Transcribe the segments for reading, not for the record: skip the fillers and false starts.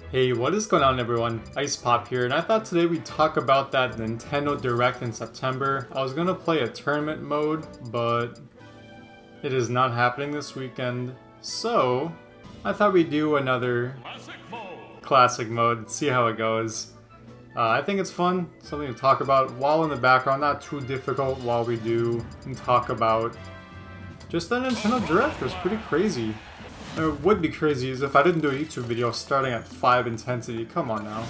Hey, what is going on everyone? Icepop here, and I thought today we'd talk about that Nintendo Direct in September. I was gonna play a tournament mode, but it is not happening this weekend. So, I thought we'd do another classic mode, see how it goes. I think it's fun, something to talk about while in the background, not too difficult while we do and talk about just the Nintendo Direct. It was pretty crazy. It would be crazy is if I didn't do a YouTube video starting at 5 intensity. Come on now.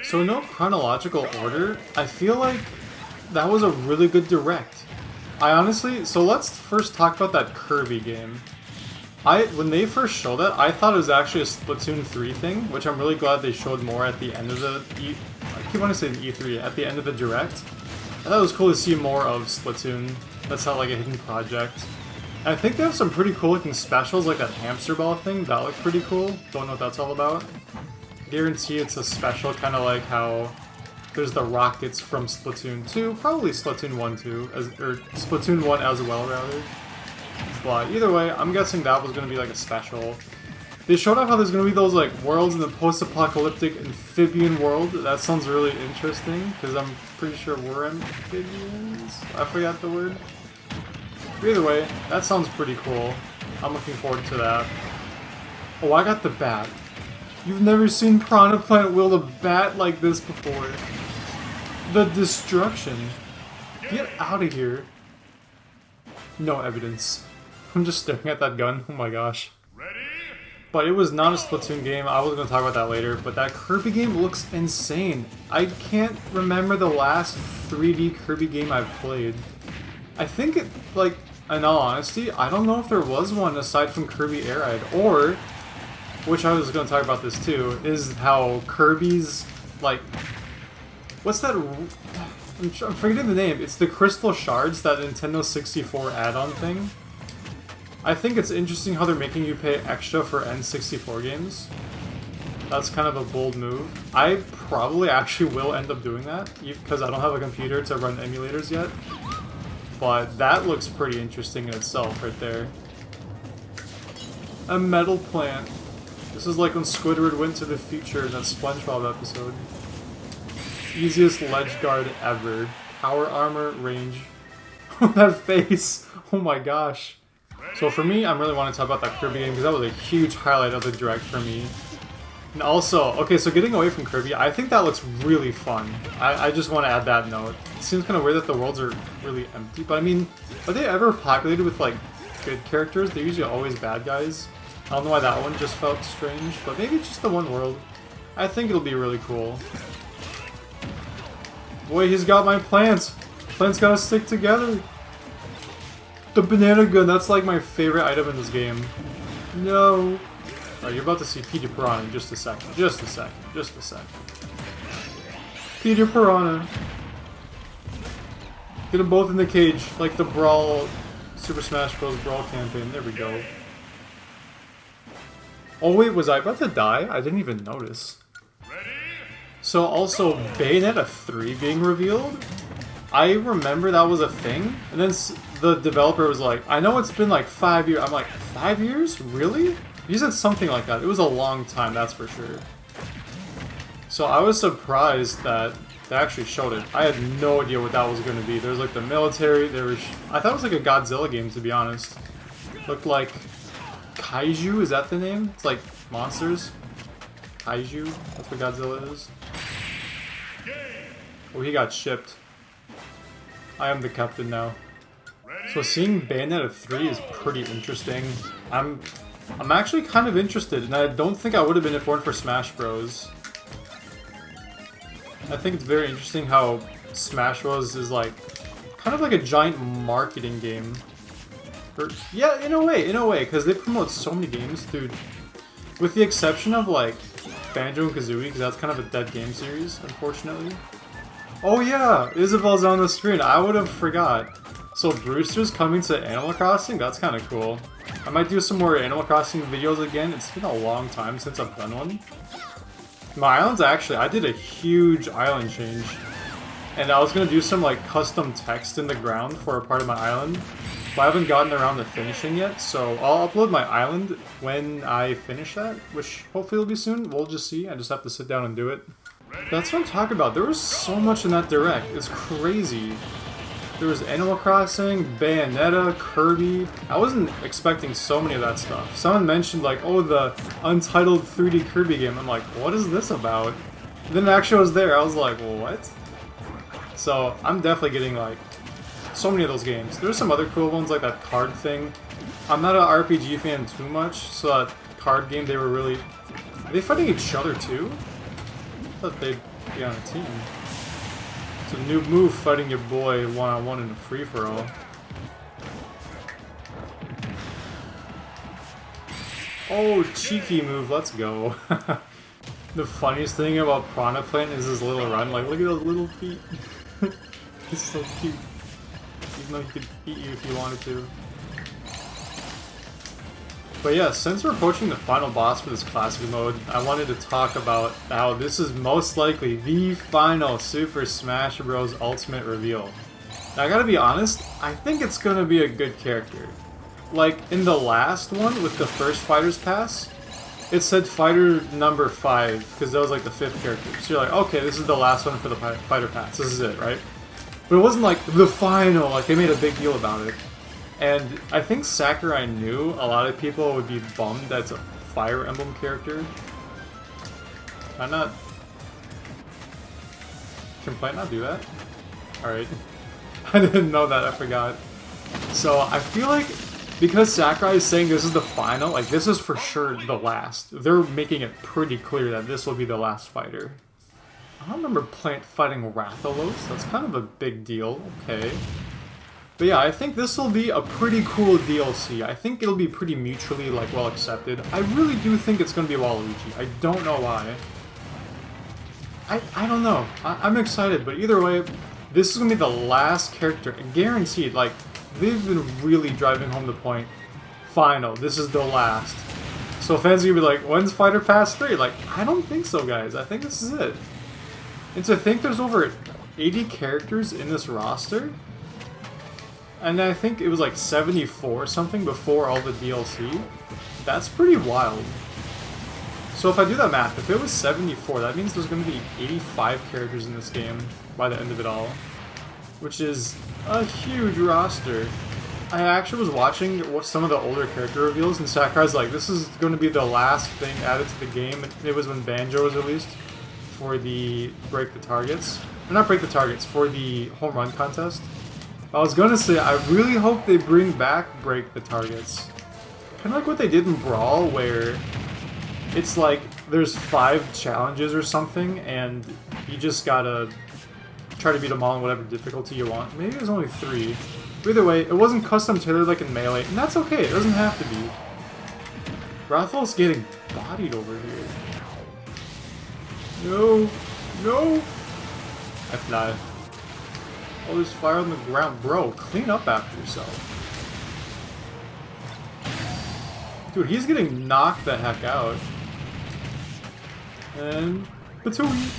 So no chronological order. I feel like that was a really good Direct. So let's first talk about that Kirby game. When they first showed it, I thought it was actually a Splatoon 3 thing, which I'm really glad they showed more at the end of the I keep wanting to say the E3, at the end of the Direct. I thought it was cool to see more of Splatoon. That's not like a hidden project. I think they have some pretty cool looking specials, like that hamster ball thing. That looked pretty cool. Don't know what that's all about. Guarantee it's a special, kind of like how there's the rockets from Splatoon 2. Probably Splatoon 1 too, or Splatoon 1 as well, rather. But either way, I'm guessing that was going to be like a special. They showed off how there's going to be those like worlds in the post-apocalyptic amphibian world. That sounds really interesting, because I'm pretty sure we're amphibians. I forgot the word. Either way, that sounds pretty cool. I'm looking forward to that. Oh, I got the bat. You've never seen Piranha Plant wield a bat like this before. The destruction. Get out of here. No evidence. I'm just staring at that gun. Oh my gosh. But it was not a Splatoon game. I was going to talk about that later. But that Kirby game looks insane. I can't remember the last 3D Kirby game I've played. I think in all honesty, I don't know if there was one aside from Kirby Air Ride, or, which I was going to talk about this too, is how Kirby's, what's that, I'm forgetting the name, it's the Crystal Shards, that Nintendo 64 add-on thing. I think it's interesting how they're making you pay extra for N64 games. That's kind of a bold move. I probably actually will end up doing that, because I don't have a computer to run emulators yet. But that looks pretty interesting in itself right there. A metal plant. This is like when Squidward went to the future in that SpongeBob episode. Easiest ledge guard ever. Power armor, range. That face! Oh my gosh. So for me, I'm really wanting to talk about that Kirby game because that was a huge highlight of the Direct for me. And also, okay, so getting away from Kirby, I think that looks really fun. I just want to add that note. It seems kind of weird that the worlds are really empty, but I mean, are they ever populated with, like, good characters? They're usually always bad guys. I don't know why that one just felt strange, but maybe just the one world. I think it'll be really cool. Boy, he's got my plants! Plants gotta stick together! The banana gun, that's like my favorite item in this game. No! Alright, you're about to see Peter Piranha in just a second. Just a second. Just a second. Peter Piranha. Get them both in the cage, like the Brawl, Super Smash Bros. Brawl campaign. There we go. Oh wait, was I about to die? I didn't even notice. So also, Bayonetta 3 being revealed? I remember that was a thing, and then the developer was like, I know it's been like 5 years. I'm like, 5 years? Really? You said something like that. It was a long time, that's for sure. So I was surprised that they actually showed it. I had no idea what that was going to be. There was like the military, I thought it was like a Godzilla game, to be honest. Looked like Kaiju, is that the name? It's like monsters. Kaiju, that's what Godzilla is. Oh, he got shipped. I am the captain now. So seeing Bayonetta 3 is pretty interesting. I'm actually kind of interested, and I don't think I would have been if it weren't for Smash Bros. I think it's very interesting how Smash Bros is like kind of like a giant marketing game. Yeah, in a way, because they promote so many games, dude. With the exception of like Banjo and Kazooie, because that's kind of a dead game series, unfortunately. Oh yeah, Isabel's on the screen. I would have forgot. So Brewster's coming to Animal Crossing? That's kind of cool. I might do some more Animal Crossing videos again. It's been a long time since I've done one. My islands I did a huge island change. And I was going to do some like custom text in the ground for a part of my island. but I haven't gotten around to finishing yet, so I'll upload my island when I finish that, which hopefully will be soon. We'll just see. I just have to sit down and do it. That's what I'm talking about. There was so much in that Direct. It's crazy. There was Animal Crossing, Bayonetta, Kirby. I wasn't expecting so many of that stuff. Someone mentioned like, oh, the untitled 3D Kirby game. I'm like, what is this about? And then it actually was there. I was like, what? So I'm definitely getting like so many of those games. There's some other cool ones like that card thing. I'm not an RPG fan too much, so that card game they were really... Are they fighting each other too? I thought they'd be on a team. It's a new move fighting your boy one-on-one in a free-for-all. Oh, cheeky move, let's go. The funniest thing about Piranha Plant is his little run. Like, look at those little feet. He's so cute. Even though he could eat you if he wanted to. But yeah, since we're approaching the final boss for this classic mode, I wanted to talk about how this is most likely the final Super Smash Bros. Ultimate reveal. Now, I gotta be honest, I think it's gonna be a good character. Like, in the last one with the first Fighter's Pass, it said Fighter number 5, because that was like the 5th character. So you're like, okay, this is the last one for the Fighter Pass, this is it, right? But it wasn't like the final, like they made a big deal about it. And I think Sakurai knew a lot of people would be bummed that's a Fire Emblem character. Can I not do that? Alright. I didn't know that, I forgot. So I feel like because Sakurai is saying this is the final, like this is for sure the last. They're making it pretty clear that this will be the last fighter. I don't remember Plant fighting Rathalos. That's kind of a big deal. Okay. But yeah, I think this will be a pretty cool DLC. I think it'll be pretty mutually like well accepted. I really do think it's going to be Waluigi. I don't know why. I don't know. I'm excited, but either way, this is going to be the last character. Guaranteed. Like, they've been really driving home the point. Final. This is the last. So fans are going to be like, when's Fighter Pass 3? Like, I don't think so, guys. I think this is it. And to think there's over 80 characters in this roster... And I think it was like 74 or something before all the DLC. That's pretty wild. So if I do that math, if it was 74, that means there's going to be 85 characters in this game by the end of it all. Which is a huge roster. I actually was watching some of the older character reveals, and Sakurai's like, this is going to be the last thing added to the game. It was when Banjo was released for the Break the Targets. Or not Break the Targets, for the Home Run contest. I was gonna say, I really hope they bring back Break the Targets. Kind of like what they did in Brawl, where it's like there's 5 challenges or something, and you just gotta try to beat them all in whatever difficulty you want. Maybe there's only 3. But either way, it wasn't custom tailored like in Melee, and that's okay, it doesn't have to be. Rathal's getting bodied over here. No! No! F9. Oh, there's fire on the ground. Bro, clean up after yourself. Dude, he's getting knocked the heck out. And... Patooey!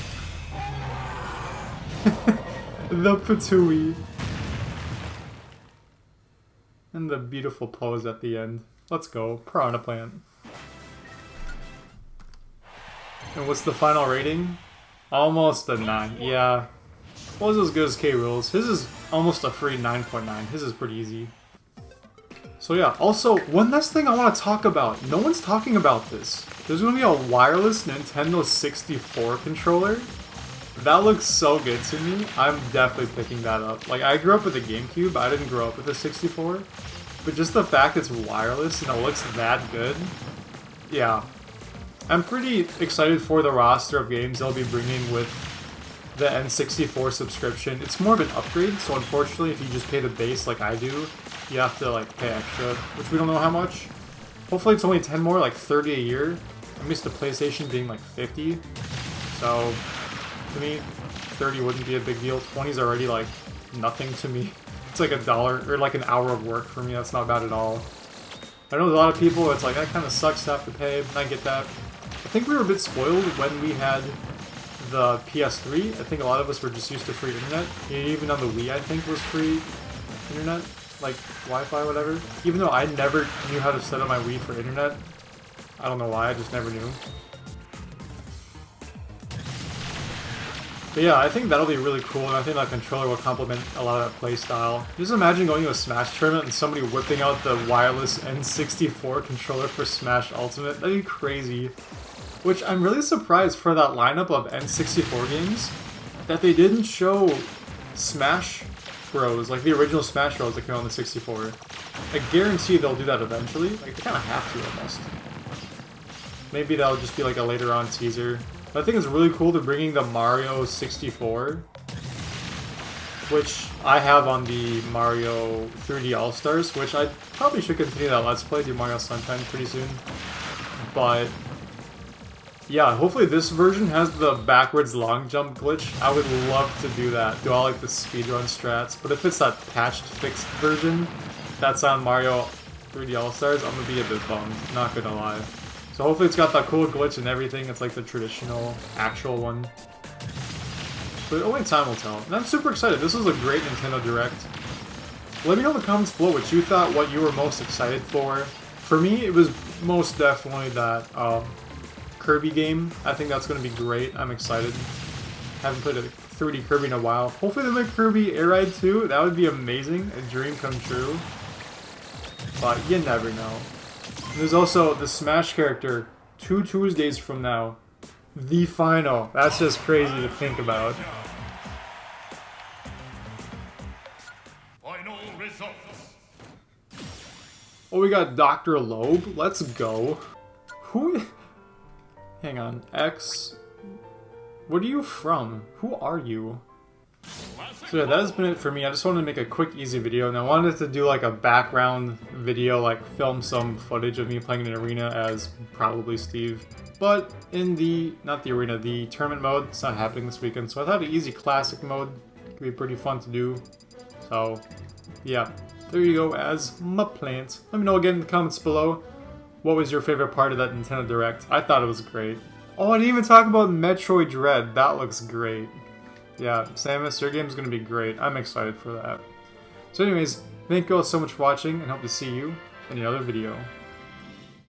The Patooey. And the beautiful pose at the end. Let's go. Piranha Plant. And what's the final rating? Almost a 9. Yeah. Wasn't as good as K. Rool's. His is almost a free 9.9. His is pretty easy. So yeah, also, one last thing I want to talk about. No one's talking about this. There's going to be a wireless Nintendo 64 controller. That looks so good to me. I'm definitely picking that up. Like, I grew up with a GameCube. I didn't grow up with a 64. But just the fact it's wireless and it looks that good. Yeah. I'm pretty excited for the roster of games they'll be bringing with the N64 subscription. It's more of an upgrade, so unfortunately if you just pay the base like I do, you have to like pay extra, which we don't know how much. Hopefully it's only 10 more, like 30 a year. I'm used to PlayStation being like 50. So to me, 30 wouldn't be a big deal. 20 is already like nothing to me. It's like $1 or like an hour of work for me. That's not bad at all. I know there's a lot of people, it's like that kind of sucks to have to pay. I get that. I think we were a bit spoiled when we had the PS3. I think a lot of us were just used to free internet. Even on the Wii, I think, was free internet. like Wi-Fi, whatever. Even though I never knew how to set up my Wii for internet. I don't know why, I just never knew. But yeah, I think that'll be really cool, and I think that controller will complement a lot of that playstyle. Just imagine going to a Smash tournament and somebody whipping out the wireless N64 controller for Smash Ultimate. That'd be crazy. Which I'm really surprised for that lineup of N64 games that they didn't show Smash Bros, like the original Smash Bros that came out on the 64. I guarantee they'll do that eventually. Like, they kind of have to almost. Maybe that'll just be like a later on teaser. But I think it's really cool they're bringing the Mario 64, which I have on the Mario 3D All-Stars, which I probably should continue that Let's Play, do Mario Sunshine pretty soon. But yeah, hopefully this version has the backwards long jump glitch. I would love to do that, do all like the speedrun strats. But if it's that patched, fixed version that's on Mario 3D All-Stars, I'm gonna be a bit bummed, not gonna lie. So hopefully it's got that cool glitch and everything. It's like the traditional, actual one. But only time will tell. And I'm super excited. This was a great Nintendo Direct. Let me know in the comments below what you thought, what you were most excited for. For me, it was most definitely that Kirby game. I think that's going to be great. I'm excited. Haven't played a 3D Kirby in a while. Hopefully they make Kirby Air Ride 2. That would be amazing. A dream come true. But you never know. There's also the Smash character 2 Tuesdays from now. The final. That's just crazy to think about. Final results. Oh, we got Dr. Loeb. Let's go. Who? Hang on. X. What are you from? Who are you? So yeah, that has been it for me. I just wanted to make a quick, easy video, and I wanted to do like a background video, like film some footage of me playing in an arena as probably Steve. But in the, not the arena, the tournament mode, it's not happening this weekend, so I thought an easy classic mode could be pretty fun to do. So yeah, there you go as my plant. Let me know again in the comments below, what was your favorite part of that Nintendo Direct? I thought it was great. Oh, I didn't even talk about Metroid Dread. That looks great. Yeah, Samus, your game's gonna be great. I'm excited for that. So anyways, thank you all so much for watching, and hope to see you in another video.